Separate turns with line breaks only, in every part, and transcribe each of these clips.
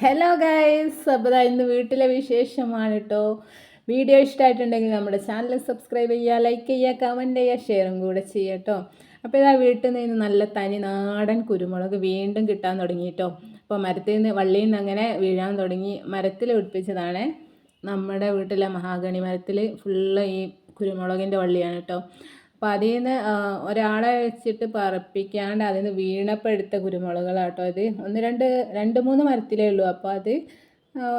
Hello guys, അപ്പോൾ ഇന്ന് വീട്ടിലെ വിശേഷമാണ് കേട്ടോ. വീഡിയോ ഇഷ്ടമായിട്ടുണ്ടെങ്കിൽ നമ്മുടെ ചാനൽ സബ്സ്ക്രൈബ് ചെയ്യുക, ലൈക്ക് ചെയ്യുക, കമൻറ്റ് ചെയ്യുക, ഷെയറും കൂടെ ചെയ്യുക കേട്ടോ. അപ്പോൾ ഇതാ വീട്ടിൽ നിന്ന് നല്ല തനി നാടൻ കുരുമുളക് വീണ്ടും കിട്ടാൻ തുടങ്ങി കേട്ടോ. അപ്പോൾ മരത്തിൽ നിന്ന് വള്ളിയിൽ നിന്ന് അങ്ങനെ വീഴാൻ തുടങ്ങി. മരത്തിൽ പിടിപ്പിച്ചതാണ്. നമ്മുടെ വീട്ടിലെ മഹാഗണി മരത്തിൽ ഫുള്ള് ഈ കുരുമുളകിൻ്റെ വള്ളിയാണ് കേട്ടോ. അപ്പോൾ അതിൽ നിന്ന് ഒരാളെ വെച്ചിട്ട് പറപ്പിക്കാണ്ട് അതിൽ നിന്ന് വീണപ്പോൾ എടുത്ത കുരുമുളകുകളാട്ടോ ഇത്. രണ്ട് മൂന്ന് മരത്തിലേ ഉള്ളൂ. അപ്പോൾ അത്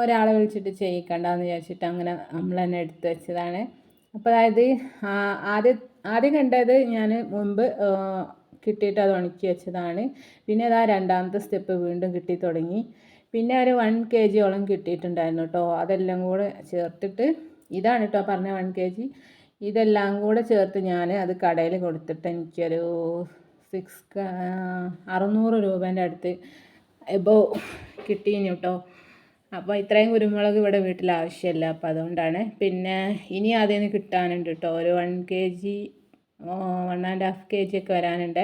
ഒരാളെ വിളിച്ചിട്ട് ചെയ്യിക്കണ്ടെന്ന് വിചാരിച്ചിട്ട് അങ്ങനെ നമ്മൾ തന്നെ എടുത്ത് വെച്ചതാണ്. അപ്പോൾ അതായത് ആദ്യം കണ്ടത് ഞാൻ മുമ്പ് കിട്ടിയിട്ട് അത് ഉണക്കി വെച്ചതാണ്. പിന്നെ അതാ രണ്ടാമത്തെ സ്റ്റെപ്പ് വീണ്ടും കിട്ടി തുടങ്ങി. പിന്നെ ഒരു 1 kg ഓളം കിട്ടിയിട്ടുണ്ടായിരുന്നു കേട്ടോ. അതെല്ലാം കൂടെ ചേർത്തിട്ട് ഇതാണ് കേട്ടോ പറഞ്ഞ 1 kg. ഇതെല്ലാം കൂടെ ചേർത്ത് ഞാൻ അത് കടയിൽ കൊടുത്തിട്ട് എനിക്കൊരു 600 രൂപേൻ്റെ അടുത്ത് എബോ കിട്ടിയിരുന്നു കേട്ടോ. അപ്പോൾ ഇത്രയും കുരുമുളക് ഇവിടെ വീട്ടിൽ ആവശ്യമില്ല. അപ്പോൾ അതുകൊണ്ടാണ്. പിന്നെ ഇനി അതിൽ നിന്ന് കിട്ടാനുണ്ട് കേട്ടോ. ഒരു 1 kg 1.5 kg ഒക്കെ വരാനുണ്ട്.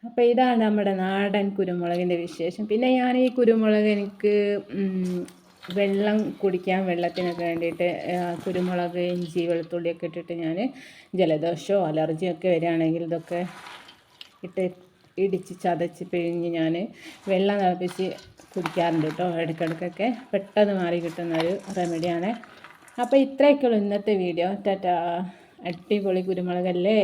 അപ്പോൾ ഇതാണ് നമ്മുടെ നാടൻ കുരുമുളകിൻ്റെ വിശേഷം. പിന്നെ ഞാൻ ഈ കുരുമുളക് എനിക്ക് വെള്ളം കുടിക്കാൻ, വെള്ളത്തിനൊക്കെ വേണ്ടിയിട്ട് കുരുമുളക്, ഇഞ്ചി, വെളുത്തുള്ളിയൊക്കെ ഇട്ടിട്ട് ഞാൻ ജലദോഷമോ അലർജിയോ ഒക്കെ വരികയാണെങ്കിൽ ഇതൊക്കെ ഇട്ട് ഇടിച്ച് ചതച്ച് പിഴിഞ്ഞ് ഞാൻ വെള്ളം തിളപ്പിച്ച് കുടിക്കാറുണ്ട് കേട്ടോ. ഇടയ്ക്കിടയ്ക്കൊക്കെ പെട്ടെന്ന് മാറി കിട്ടുന്നൊരു റെമഡിയാണ്. അപ്പോൾ ഇത്രയൊക്കെയുള്ളൂ ഇന്നത്തെ വീഡിയോ. ടാറ്റാ. അടിപൊളി കുരുമുളകല്ലേ.